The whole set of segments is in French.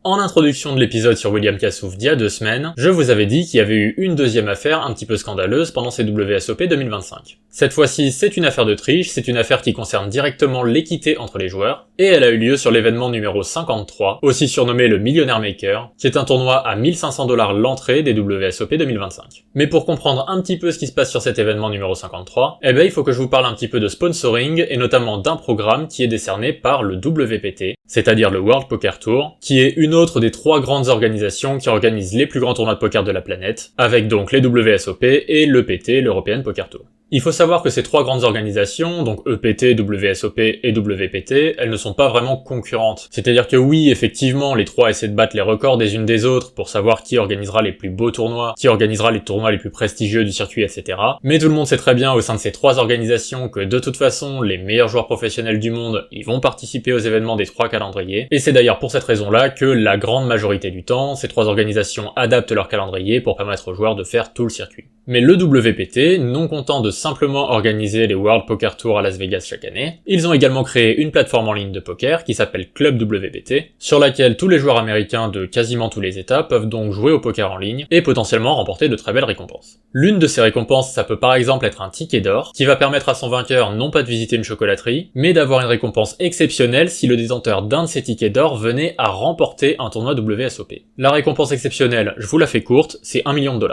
En introduction de l'épisode sur William Kassouf d'il y a 2 semaines, je vous avais dit qu'il y avait eu une deuxième affaire un petit peu scandaleuse pendant ces WSOP 2025. Cette fois-ci, c'est une affaire de triche, c'est une affaire qui concerne directement l'équité entre les joueurs, et elle a eu lieu sur l'événement numéro 53, aussi surnommé le Millionaire Maker, qui est un tournoi à 1500 $ l'entrée des WSOP 2025. Mais pour comprendre un petit peu ce qui se passe sur cet événement numéro 53, il faut que je vous parle un petit peu de sponsoring, et notamment d'un programme qui est décerné par le WPT, c'est-à-dire le World Poker Tour, qui est une autre des 3 grandes organisations qui organisent les plus grands tournois de poker de la planète, avec donc les WSOP et l'EPT, l'European Poker Tour. Il faut savoir que ces 3 grandes organisations, donc EPT, WSOP et WPT, elles ne sont pas vraiment concurrentes. C'est-à-dire que oui, effectivement, les 3 essaient de battre les records des unes des autres pour savoir qui organisera les plus beaux tournois, qui organisera les tournois les plus prestigieux du circuit, etc. Mais tout le monde sait très bien au sein de ces 3 organisations que de toute façon, les meilleurs joueurs professionnels du monde, ils vont participer aux événements des 3 calendriers. Et c'est d'ailleurs pour cette raison-là que la grande majorité du temps, ces 3 organisations adaptent leur calendrier pour permettre aux joueurs de faire tout le circuit. Mais le WPT, non content de simplement organiser les World Poker Tour à Las Vegas chaque année, ils ont également créé une plateforme en ligne de poker qui s'appelle Club WPT, sur laquelle tous les joueurs américains de quasiment tous les états peuvent donc jouer au poker en ligne et potentiellement remporter de très belles récompenses. L'une de ces récompenses, ça peut par exemple être un ticket d'or, qui va permettre à son vainqueur non pas de visiter une chocolaterie, mais d'avoir une récompense exceptionnelle si le détenteur d'un de ces tickets d'or venait à remporter un tournoi WSOP. La récompense exceptionnelle, je vous la fais courte, c'est 1 million $.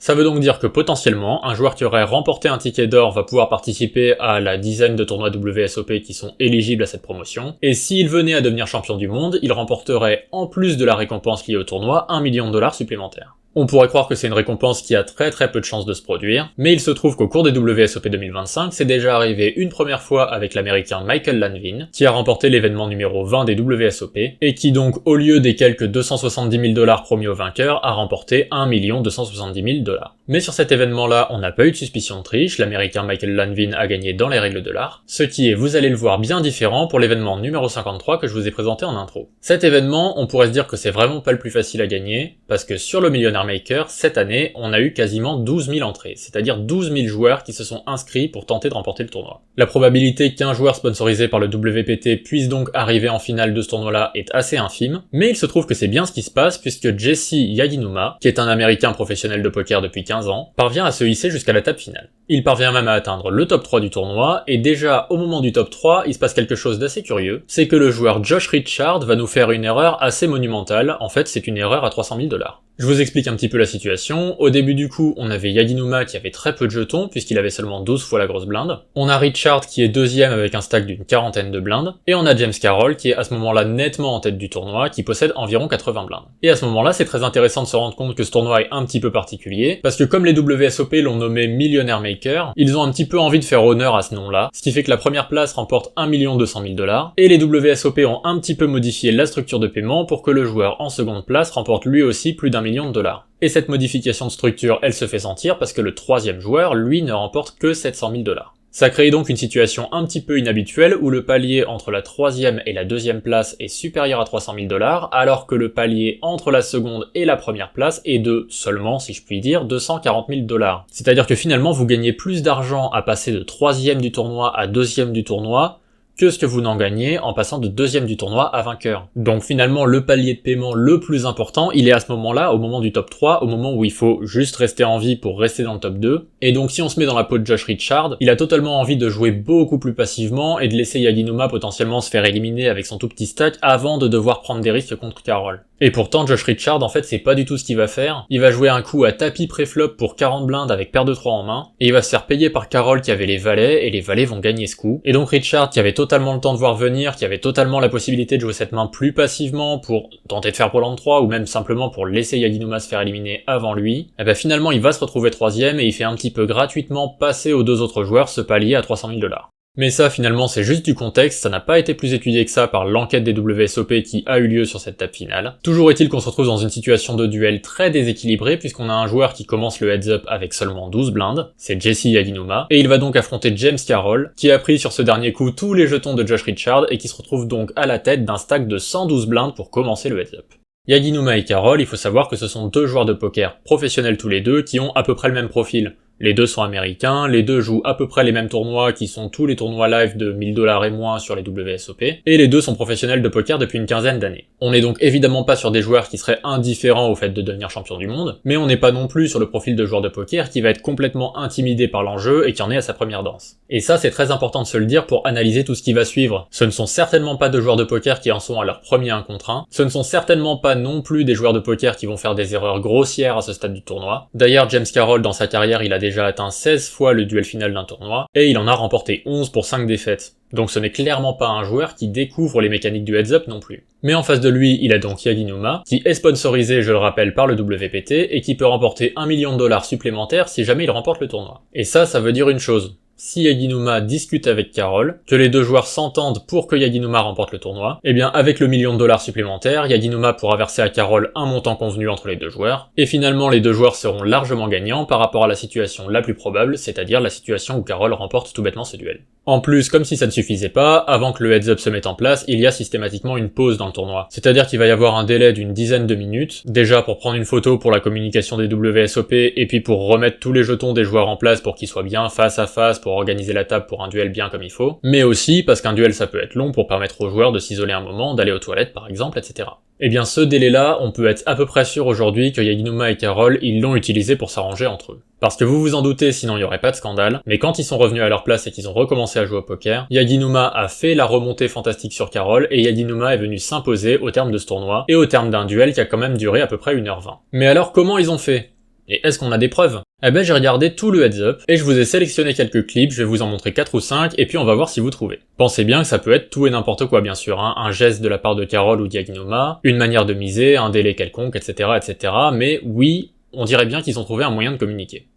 Ça veut donc dire que potentiellement, un joueur qui aurait remporté un ticket d'or va pouvoir participer à la dizaine de tournois WSOP qui sont éligibles à cette promotion, et s'il venait à devenir champion du monde, il remporterait, en plus de la récompense liée au tournoi, 1 million $ supplémentaire. On pourrait croire que c'est une récompense qui a très peu de chances de se produire, mais il se trouve qu'au cours des WSOP 2025, c'est déjà arrivé une première fois avec l'américain Michael Lanvin, qui a remporté l'événement numéro 20 des WSOP, et qui donc, au lieu des quelques 270 000 $ promis au vainqueur, a remporté 1 270 000 $. Mais sur cet événement-là, on n'a pas eu de suspicion de triche, l'américain Michael Lanvin a gagné dans les règles de l'art, ce qui est, vous allez le voir, bien différent pour l'événement numéro 53 que je vous ai présenté en intro. Cet événement, on pourrait se dire que c'est vraiment pas le plus facile à gagner, parce que sur le Millionaire Maker, cette année, on a eu quasiment 12 000 entrées, c'est-à-dire 12 000 joueurs qui se sont inscrits pour tenter de remporter le tournoi. La probabilité qu'un joueur sponsorisé par le WPT puisse donc arriver en finale de ce tournoi-là est assez infime, mais il se trouve que c'est bien ce qui se passe puisque Jesse Yaginuma, qui est un américain professionnel de poker depuis 15 ans, parvient à se hisser jusqu'à la table finale. Il parvient même à atteindre le top 3 du tournoi, et déjà au moment du top 3, il se passe quelque chose d'assez curieux, c'est que le joueur Josh Richard va nous faire une erreur assez monumentale, en fait c'est une erreur à 300 000 $. Je vous explique un petit peu la situation. Au début du coup, on avait Yaginuma qui avait très peu de jetons, puisqu'il avait seulement 12 fois la grosse blinde. On a Richard qui est deuxième avec un stack d'une 40aine de blindes. Et on a James Carroll qui est à ce moment-là nettement en tête du tournoi, qui possède environ 80 blindes. Et à ce moment-là, c'est très intéressant de se rendre compte que ce tournoi est un petit peu particulier, parce que comme les WSOP l'ont nommé Millionaire Maker, ils ont un petit peu envie de faire honneur à ce nom-là, ce qui fait que la première place remporte 1 200 000 $, et les WSOP ont un petit peu modifié la structure de paiement pour que le joueur en seconde place remporte lui aussi plus d'1 million $. Et cette modification de structure, elle se fait sentir parce que le troisième joueur, lui, ne remporte que 700 000 $. Ça crée donc une situation un petit peu inhabituelle où le palier entre la troisième et la deuxième place est supérieur à 300 000 $, alors que le palier entre la seconde et la première place est de seulement, si je puis dire, 240 000 $. C'est-à-dire que finalement, vous gagnez plus d'argent à passer de troisième du tournoi à deuxième du tournoi que ce que vous n'en gagnez en passant de deuxième du tournoi à vainqueur. Donc finalement, le palier de paiement le plus important, il est à ce moment-là, au moment du top 3, au moment où il faut juste rester en vie pour rester dans le top 2. Et donc si on se met dans la peau de Josh Richard, il a totalement envie de jouer beaucoup plus passivement et de laisser Yaginuma potentiellement se faire éliminer avec son tout petit stack avant de devoir prendre des risques contre Carroll. Et pourtant, Josh Richard, en fait, c'est pas du tout ce qu'il va faire. Il va jouer un coup à tapis pré-flop pour 40 blindes avec paire de 3 en main, et il va se faire payer par Carroll qui avait les valets, et les valets vont gagner ce coup. Et donc Richard, qui avait totalement le temps de voir venir, qui avait totalement la possibilité de jouer cette main plus passivement pour tenter de faire Pôle 3, ou même simplement pour laisser Yaginuma se faire éliminer avant lui, et finalement il va se retrouver troisième, et il fait un petit peu gratuitement passer aux 2 autres joueurs ce palier à 300 000 $. Mais ça, finalement, c'est juste du contexte, ça n'a pas été plus étudié que ça par l'enquête des WSOP qui a eu lieu sur cette table finale. Toujours est-il qu'on se retrouve dans une situation de duel très déséquilibrée, puisqu'on a un joueur qui commence le heads-up avec seulement 12 blindes, c'est Jesse Yaginuma, et il va donc affronter James Carroll, qui a pris sur ce dernier coup tous les jetons de Josh Richard, et qui se retrouve donc à la tête d'un stack de 112 blindes pour commencer le heads-up. Yaginuma et Carroll, il faut savoir que ce sont 2 joueurs de poker professionnels tous les deux, qui ont à peu près le même profil. Les deux sont américains, les deux jouent à peu près les mêmes tournois qui sont tous les tournois live de 1000 $ et moins sur les WSOP, et les deux sont professionnels de poker depuis une quinzaine d'années. On n'est donc évidemment pas sur des joueurs qui seraient indifférents au fait de devenir champion du monde, mais on n'est pas non plus sur le profil de joueur de poker qui va être complètement intimidé par l'enjeu et qui en est à sa première danse. Et ça c'est très important de se le dire pour analyser tout ce qui va suivre. Ce ne sont certainement pas de joueurs de poker qui en sont à leur premier 1 contre 1, ce ne sont certainement pas non plus des joueurs de poker qui vont faire des erreurs grossières à ce stade du tournoi. D'ailleurs James Carroll dans sa carrière il a déjà atteint 16 fois le duel final d'un tournoi, et il en a remporté 11 pour 5 défaites. Donc ce n'est clairement pas un joueur qui découvre les mécaniques du heads-up non plus. Mais en face de lui, il a donc Yaginuma, qui est sponsorisé, je le rappelle, par le WPT, et qui peut remporter 1 million de $ supplémentaires si jamais il remporte le tournoi. Et ça veut dire une chose. Si Yaginuma discute avec Carroll, que les deux joueurs s'entendent pour que Yaginuma remporte le tournoi, eh bien avec le million de $ supplémentaire, Yaginuma pourra verser à Carroll un montant convenu entre les deux joueurs, et finalement les deux joueurs seront largement gagnants par rapport à la situation la plus probable, c'est-à-dire la situation où Carroll remporte tout bêtement ce duel. En plus, comme si ça ne suffisait pas, avant que le heads-up se mette en place, il y a systématiquement une pause dans le tournoi. C'est-à-dire qu'il va y avoir un délai d'une dizaine de minutes, déjà pour prendre une photo pour la communication des WSOP, et puis pour remettre tous les jetons des joueurs en place pour qu'ils soient bien face à face, pour organiser la table pour un duel bien comme il faut, mais aussi parce qu'un duel ça peut être long pour permettre aux joueurs de s'isoler un moment, d'aller aux toilettes par exemple, etc. Eh bien ce délai-là, on peut être à peu près sûr aujourd'hui que Yaginuma et Carroll, ils l'ont utilisé pour s'arranger entre eux. Parce que vous vous en doutez, sinon il n'y aurait pas de scandale, mais quand ils sont revenus à leur place et qu'ils ont recommencé à jouer au poker, Yaginuma a fait la remontée fantastique sur Carroll, et Yaginuma est venu s'imposer au terme de ce tournoi, et au terme d'un duel qui a quand même duré à peu près 1h20. Mais alors comment ils ont fait ? Et est-ce qu'on a des preuves ? Eh ben j'ai regardé tout le heads-up, et je vous ai sélectionné quelques clips, je vais vous en montrer 4 ou 5, et puis on va voir si vous trouvez. Pensez bien que ça peut être tout et n'importe quoi bien sûr, hein, un geste de la part de Carroll ou d'Yaginuma, une manière de miser, un délai quelconque, etc., etc., mais oui, on dirait bien qu'ils ont trouvé un moyen de communiquer.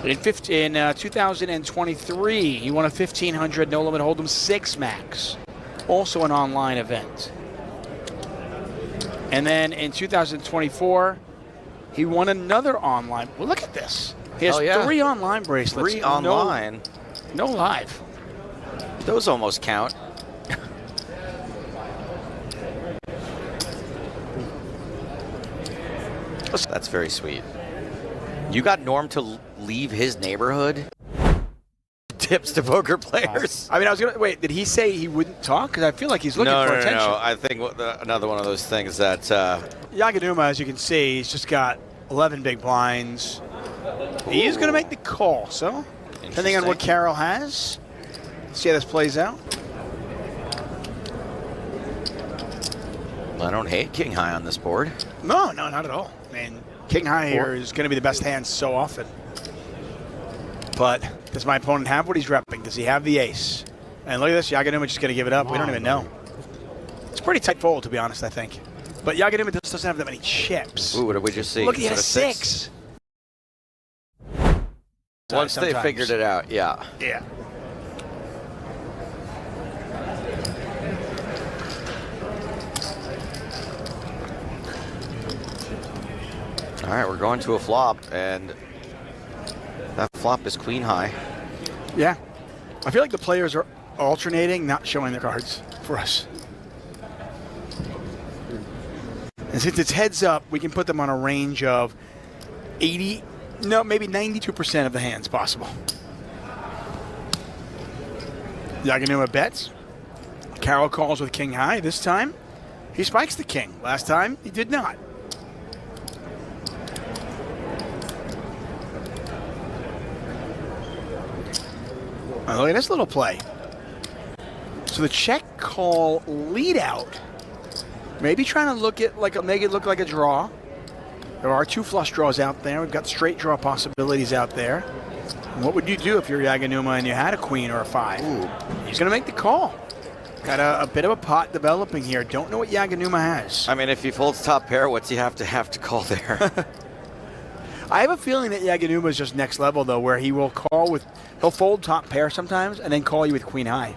In 2023, he won a 1500 No Limit Hold'em 6 max, also an online event. And then in 2024, he won another online. Well, look at this. He has 3 online bracelets. 3 online? No live. Those almost count. That's very sweet. You got Norm to leave his neighborhood? Tips to poker players. I mean, I was gonna wait. Did he say he wouldn't talk? Because I feel like he's looking for attention. No. I think another one of those things that Yaginuma, as you can see, he's just got 11 big blinds. He is going to make the call. So, depending on what Carroll has, let's see how this plays out. I don't hate King High on this board. No, not at all. I mean, King High here is going to be the best hand so often. But does my opponent have what he's repping? Does he have the ace? And look at this, Yaginuma just going to give it up. We don't even know. It's a pretty tight fold, to be honest, I think. But Yaginuma just doesn't have that many chips. Ooh, what did we just see? Look, he has 6. Once they figured it out, yeah. Yeah. All right, we're going to a flop, and that flop is Queen High. Yeah. I feel like the players are alternating, not showing their cards for us. And since it's heads up, we can put them on a range of maybe 92% of the hands possible. Yaginuma bets. Carroll calls with King High. This time, he spikes the king. Last time, he did not. Oh, look at this little play. So the check call lead out. Maybe trying to make it look like a draw. There are 2 flush draws out there. We've got straight draw possibilities out there. And what would you do if you're Yaginuma and you had a queen or a 5? Ooh. He's going to make the call. Got a bit of a pot developing here. Don't know what Yaginuma has. I mean, if he folds top pair, what's he have to call there? I have a feeling that Yaginuma is just next level, though, where he'll fold top pair sometimes and then call you with queen high.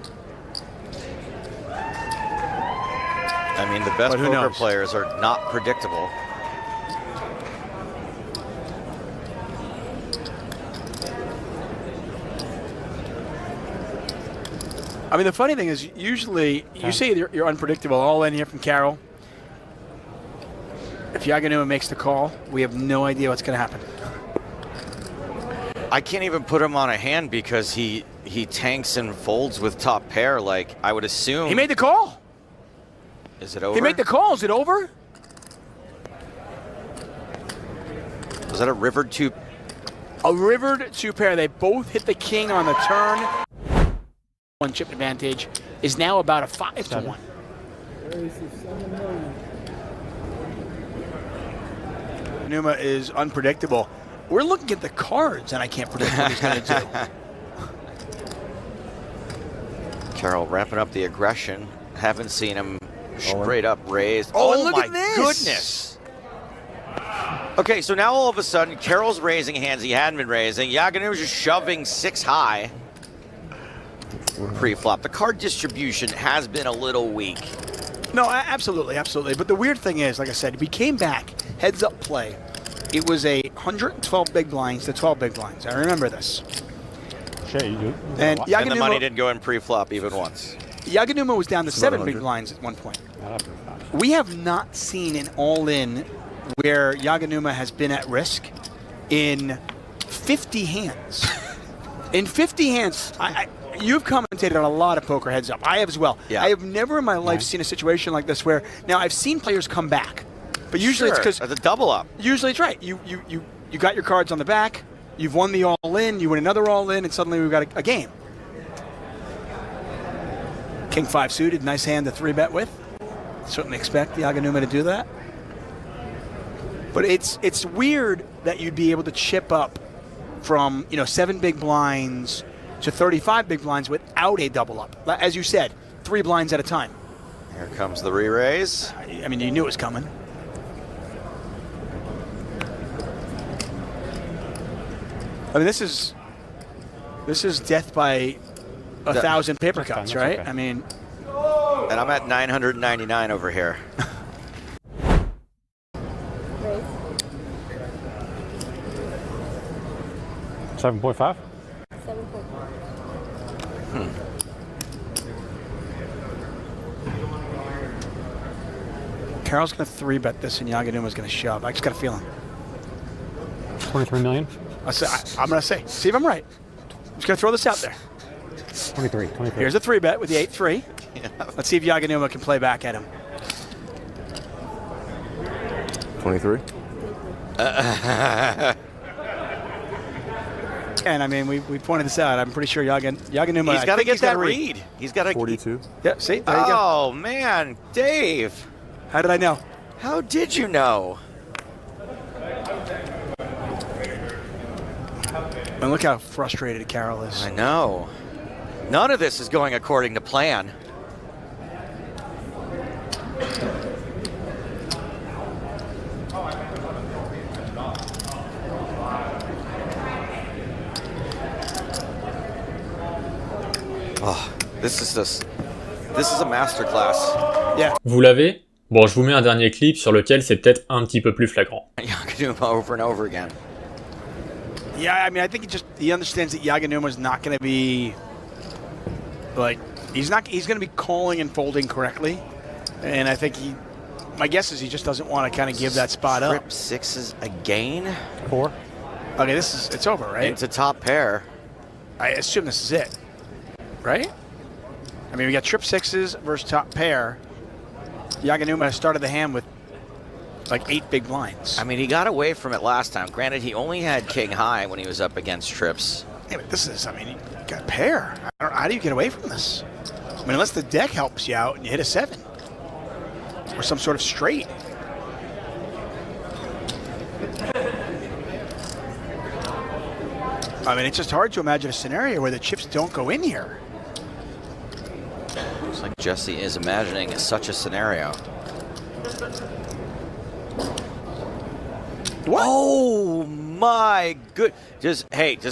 I mean, the best poker players are not predictable. I mean, the funny thing is, usually, you say you're unpredictable. All in here from Carroll. If Yaginuma makes the call, we have no idea what's going to happen. I can't even put him on a hand because he tanks and folds with top pair. Like, I would assume. He made the call. Is it over? He made the call. Is it over? Was that a rivered two? A rivered two pair. They both hit the king on the turn. One chip advantage is now about a 5-1. Numa is unpredictable. We're looking at the cards, and I can't predict what he's going to do. Carroll ramping up the aggression. Haven't seen him straight up raised. Oh, and look my at this. Goodness. Okay, so now all of a sudden, Carroll's raising hands he hadn't been raising. Yaganuma's just shoving 6 high. Pre-flop. The card distribution has been a little weak. No, absolutely, absolutely. But the weird thing is, like I said, we came back, heads up play. It was a 112 big blinds to 12 big blinds. I remember this. Shay, you do. And And the money didn't go in pre-flop even once. Yaganuma was down to 7 big blinds at one point. We have not seen an all-in where Yaganuma has been at risk in 50 hands. In 50 hands, you've commentated on a lot of poker heads up. I have as well. Yeah. I have never in my life seen a situation like this where, now I've seen players come back, but usually it's because the double up. Usually it's right. You got your cards on the back, you've won the all-in, you win another all-in, and suddenly we've got a game. King 5 suited, nice hand to 3-bet with. Certainly expect Yaganuma to do that. But it's weird that you'd be able to chip up from 7 big blinds to 35 big blinds without a double up. As you said, 3 blinds at a time. Here comes the re-raise. I mean, you knew it was coming. I mean, this is death by 1,000 paper cuts, right? okay. I mean, And I'm at 999 over here. Raise. 7.5? 7.5. Carroll's going to 3-bet this and Yaganuma's going to shove. I just got a feeling. 23 million? I'm going to say, see if I'm right. I'm just going to throw this out there. 23. Here's a 3-bet with the 8-3. Let's see if Yaganuma can play back at him. 23. And I mean, we pointed this out. I'm pretty sure Yaganuma. He's got to get that read. He's got to. 42. Yeah, see, there you go. Oh man, Dave, How did I know? how did you know? And look how frustrated Carroll is. I know. None of this is going according to plan. Oh, this is a masterclass. Yeah. Vous l'avez? Bon, je vous mets un dernier clip sur lequel c'est peut-être un petit peu plus flagrant. Yaganuma over and over again. Yeah, I mean, I think he understands that Yaganuma's not going to be like he's going to be calling and folding correctly, and I think my guess is he just doesn't want to kind of give that spot up. Trip sixes again 4? Okay, it's over, right? into top pair. I assume this is it, right? I mean, we got trip 6s versus top pair. Yaganuma started the hand with like 8 big blinds. I mean, he got away from it last time. Granted, he only had king high when he was up against trips. Yeah, but this is, I mean, you got a pair. How do you get away from this? I mean, unless the deck helps you out and you hit a 7 or some sort of straight. I mean, it's just hard to imagine a scenario where the chips don't go in here. Looks like Jesse is imagining such a scenario. What? Oh my good. Does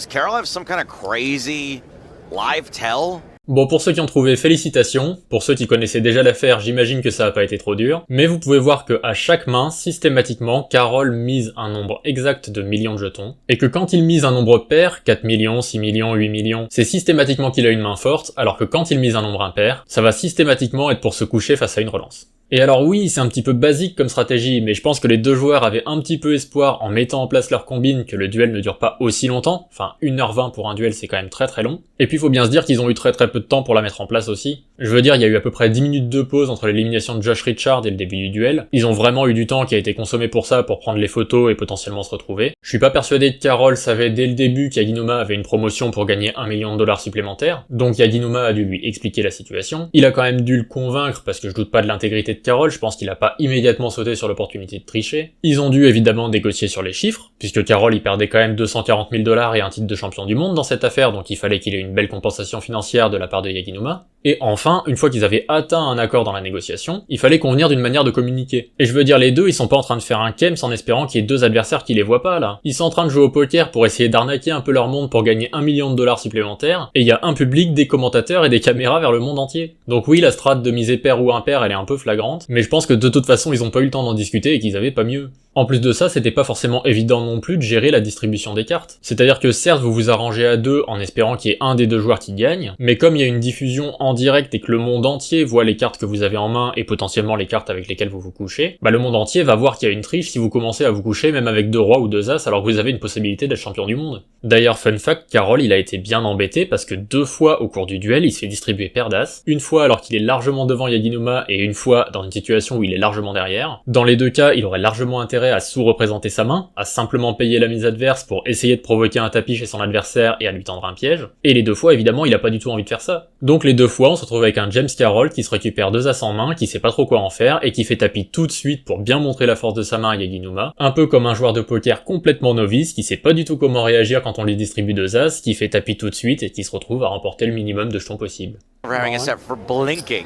Carroll have some kind of crazy live tell? Bon, pour ceux qui ont trouvé, félicitations. Pour ceux qui connaissaient déjà l'affaire, j'imagine que ça n'a pas été trop dur. Mais vous pouvez voir que à chaque main, systématiquement, Carroll mise un nombre exact de millions de jetons. Et que quand il mise un nombre pair, 4 millions, 6 millions, 8 millions, c'est systématiquement qu'il a une main forte, alors que quand il mise un nombre impair, ça va systématiquement être pour se coucher face à une relance. Et alors oui, c'est un petit peu basique comme stratégie, mais je pense que les deux joueurs avaient un petit peu espoir en mettant en place leur combine que le duel ne dure pas aussi longtemps, enfin 1h20 pour un duel c'est quand même très très long, et puis faut bien se dire qu'ils ont eu très très peu de temps pour la mettre en place aussi. Je veux dire, il y a eu à peu près 10 minutes de pause entre l'élimination de Josh Richard et le début du duel, ils ont vraiment eu du temps qui a été consommé pour ça, pour prendre les photos et potentiellement se retrouver. Je suis pas persuadé que Carroll savait dès le début qu'Yaginuma avait une promotion pour gagner $1 million supplémentaires, donc Yaginuma a dû lui expliquer la situation. Il a quand même dû le convaincre parce que je doute pas de l'intégrité de Carroll, je pense qu'il a pas immédiatement sauté sur l'opportunité de tricher. Ils ont dû évidemment négocier sur les chiffres, puisque Carroll il perdait quand même $240 000 et un titre de champion du monde dans cette affaire, donc il fallait qu'il ait une belle compensation financière de la part de Yaginuma. Et enfin, une fois qu'ils avaient atteint un accord dans la négociation, il fallait convenir d'une manière de communiquer. Et je veux dire, les deux, ils sont pas en train de faire un kems en espérant qu'il y ait deux adversaires qui les voient pas, là. Ils sont en train de jouer au poker pour essayer d'arnaquer un peu leur monde pour gagner $1 million supplémentaires, et il y a un public, des commentateurs et des caméras vers le monde entier. Donc oui, la strate de miser pair ou impair, elle est un peu flagrante, mais je pense que de toute façon, ils ont pas eu le temps d'en discuter et qu'ils avaient pas mieux. En plus de ça, c'était pas forcément évident non plus de gérer la distribution des cartes. C'est-à-dire que certes, vous vous arrangez à deux en espérant qu'il y ait un des deux joueurs qui gagne, mais comme il y a une diffusion en direct et que le monde entier voit les cartes que vous avez en main et potentiellement les cartes avec lesquelles vous vous couchez, bah le monde entier va voir qu'il y a une triche si vous commencez à vous coucher même avec 2 rois ou 2 as alors que vous avez une possibilité d'être champion du monde. D'ailleurs, fun fact, Carroll il a été bien embêté parce que 2 fois au cours du duel, il se fait distribuer paire d'as, une fois alors qu'il est largement devant Yaginuma et une fois dans une situation où il est largement derrière. Dans les deux cas, il aurait largement intérêt à sous-représenter sa main, à simplement payer la mise adverse pour essayer de provoquer un tapis chez son adversaire et à lui tendre un piège. Et les 2 fois, évidemment, il a pas du tout envie de faire ça. Donc les 2 fois, on se retrouve avec un James Carroll qui se récupère 2 as en main, qui sait pas trop quoi en faire et qui fait tapis tout de suite pour bien montrer la force de sa main à Yaginuma, un peu comme un joueur de poker complètement novice qui sait pas du tout comment réagir quand on lui distribue 2 as, qui fait tapis tout de suite et qui se retrouve à remporter le minimum de jetons possible. We're having a set for blinking.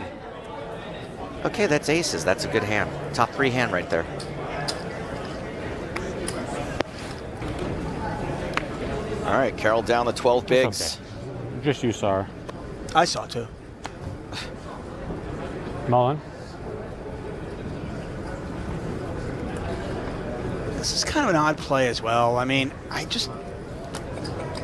Okay, that's aces. That's a good hand. Top 3 hand right there. All right, Carroll down the 12 bigs. Okay. Just you saw her. I saw too. Mullen. This is kind of an odd play as well. I mean,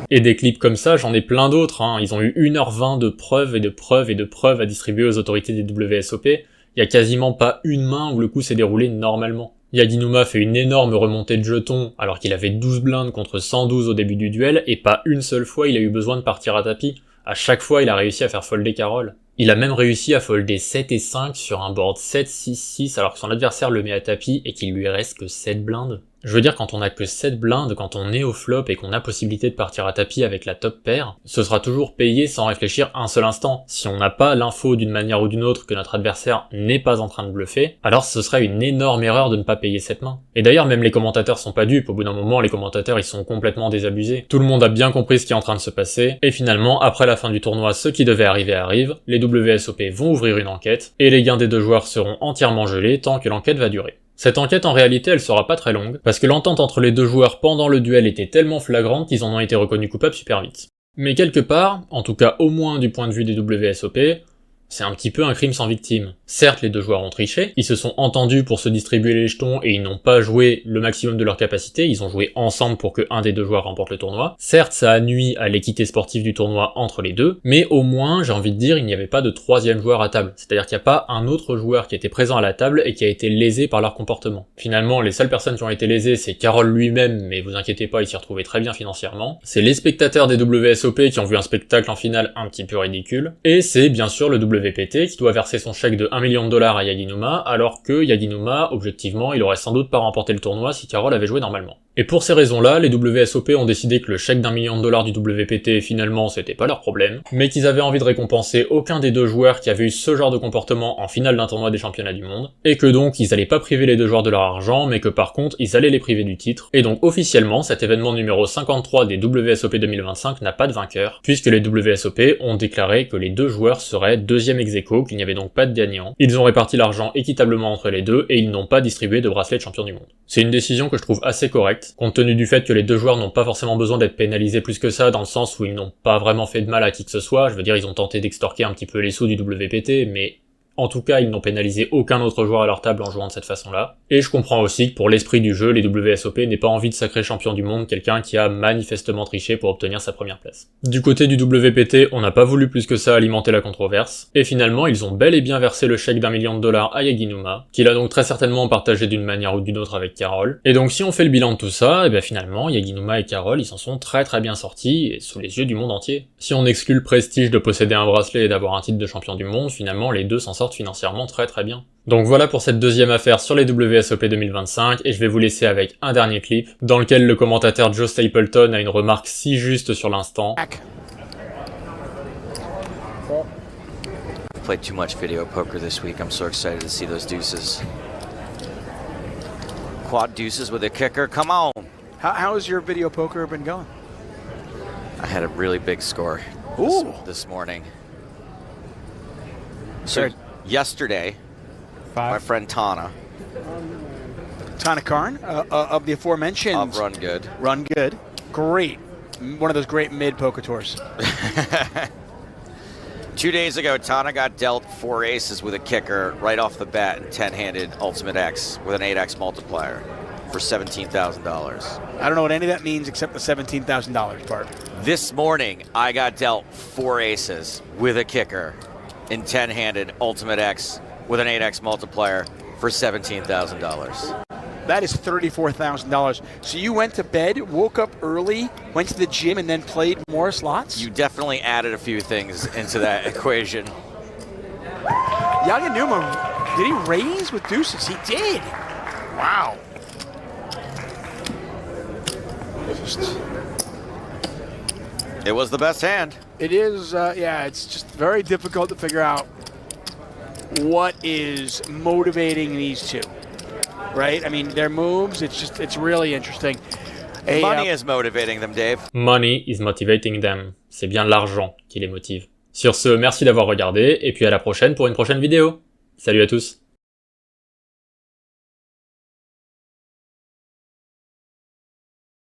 Et des clips comme ça, j'en ai plein d'autres, hein. Ils ont eu 1h20 de preuves et de preuves et de preuves à distribuer aux autorités des WSOP. Il y a quasiment pas une main où le coup s'est déroulé normalement. Yaginuma fait une énorme remontée de jetons alors qu'il avait 12 blindes contre 112 au début du duel et pas une seule fois il a eu besoin de partir à tapis. À chaque fois il a réussi à faire folder Carroll. Il a même réussi à folder 7 et 5 sur un board 7-6-6 alors que son adversaire le met à tapis et qu'il lui reste que 7 blindes. Je veux dire, quand on a que 7 blindes, quand on est au flop et qu'on a possibilité de partir à tapis avec la top paire, ce sera toujours payé sans réfléchir un seul instant. Si on n'a pas l'info d'une manière ou d'une autre que notre adversaire n'est pas en train de bluffer, alors ce serait une énorme erreur de ne pas payer cette main. Et d'ailleurs, même les commentateurs sont pas dupes, au bout d'un moment, les commentateurs ils sont complètement désabusés. Tout le monde a bien compris ce qui est en train de se passer, et finalement, après la fin du tournoi, ce qui devait arriver arrive, les WSOP vont ouvrir une enquête, et les gains des deux joueurs seront entièrement gelés tant que l'enquête va durer. Cette enquête en réalité elle sera pas très longue, parce que l'entente entre les deux joueurs pendant le duel était tellement flagrante qu'ils en ont été reconnus coupables super vite. Mais quelque part, en tout cas au moins du point de vue des WSOP, c'est un petit peu un crime sans victime. Certes, les deux joueurs ont triché, ils se sont entendus pour se distribuer les jetons et ils n'ont pas joué le maximum de leur capacité, ils ont joué ensemble pour que un des deux joueurs remporte le tournoi. Certes, ça a nui à l'équité sportive du tournoi entre les deux, mais au moins, j'ai envie de dire, il n'y avait pas de troisième joueur à table. C'est-à-dire qu'il n'y a pas un autre joueur qui était présent à la table et qui a été lésé par leur comportement. Finalement, les seules personnes qui ont été lésées, c'est Carroll lui-même, mais vous inquiétez pas, il s'y retrouvait très bien financièrement. C'est les spectateurs des WSOP qui ont vu un spectacle en finale un petit peu ridicule. Et c'est bien sûr le WPT qui doit verser son chèque de $1 million à Yaginuma, alors que Yaginuma, objectivement, il aurait sans doute pas remporté le tournoi si Carroll avait joué normalement. Et pour ces raisons-là, les WSOP ont décidé que le chèque d'$1 million du WPT, finalement, c'était pas leur problème, mais qu'ils avaient envie de récompenser aucun des deux joueurs qui avaient eu ce genre de comportement en finale d'un tournoi des championnats du monde, et que donc ils allaient pas priver les deux joueurs de leur argent, mais que par contre, ils allaient les priver du titre, et donc officiellement, cet événement numéro 53 des WSOP 2025 n'a pas de vainqueur, puisque les WSOP ont déclaré que les deux joueurs seraient deuxième ex-aequo, qu'il n'y avait donc pas de gagnant. Ils ont réparti l'argent équitablement entre les deux, et ils n'ont pas distribué de bracelet de champion du monde. C'est une décision que je trouve assez correcte, compte tenu du fait que les deux joueurs n'ont pas forcément besoin d'être pénalisés plus que ça, dans le sens où ils n'ont pas vraiment fait de mal à qui que ce soit. Je veux dire, ils ont tenté d'extorquer un petit peu les sous du WPT, mais En tout cas, ils n'ont pénalisé aucun autre joueur à leur table en jouant de cette façon-là. Et je comprends aussi que pour l'esprit du jeu, les WSOP n'aient pas envie de sacrer champion du monde quelqu'un qui a manifestement triché pour obtenir sa première place. Du côté du WPT, on n'a pas voulu plus que ça alimenter la controverse, et finalement ils ont bel et bien versé le chèque d'1 million de dollars à Yaginuma, qu'il a donc très certainement partagé d'une manière ou d'une autre avec Carroll. Et donc si on fait le bilan de tout ça, et bien finalement Yaginuma et Carroll ils s'en sont très bien sortis, et sous les yeux du monde entier. Si on exclut le prestige de posséder un bracelet et d'avoir un titre de champion du monde, finalement les deux s'en sortent financièrement très bien. Donc voilà pour cette deuxième affaire sur les WSOP 2025, et je vais vous laisser avec un dernier clip, dans lequel le commentateur Joe Stapleton a une remarque si juste sur l'instant. I've played too much video poker this week. I'm so excited to see those deuces. Quad deuces with a kicker, come on! How has your video poker been going? I had a really big score this morning. So yesterday, my friend Tana Karn, of the aforementioned of Run Good. Run Good. Great. One of those great mid poker tours. 2 days ago, Tana got dealt 4 aces with a kicker right off the bat in 10-handed Ultimate X with an 8x multiplier for $17,000. I don't know what any of that means except the $17,000 part. This morning, I got dealt 4 aces with a kicker in 10-handed Ultimate X with an 8x multiplier for $17,000. That is $34,000. So you went to bed, woke up early, went to the gym, and then played more slots? You definitely added a few things into that equation. Yaginuma, did he raise with deuces? He did. Wow. It was the best hand. It is, yeah, it's just very difficult to figure out what is motivating these two, right? I mean, their moves, it's really interesting. Money is motivating them, Dave. Money is motivating them. C'est bien l'argent qui les motive. Sur ce, merci d'avoir regardé, et puis à la prochaine pour une prochaine vidéo. Salut à tous.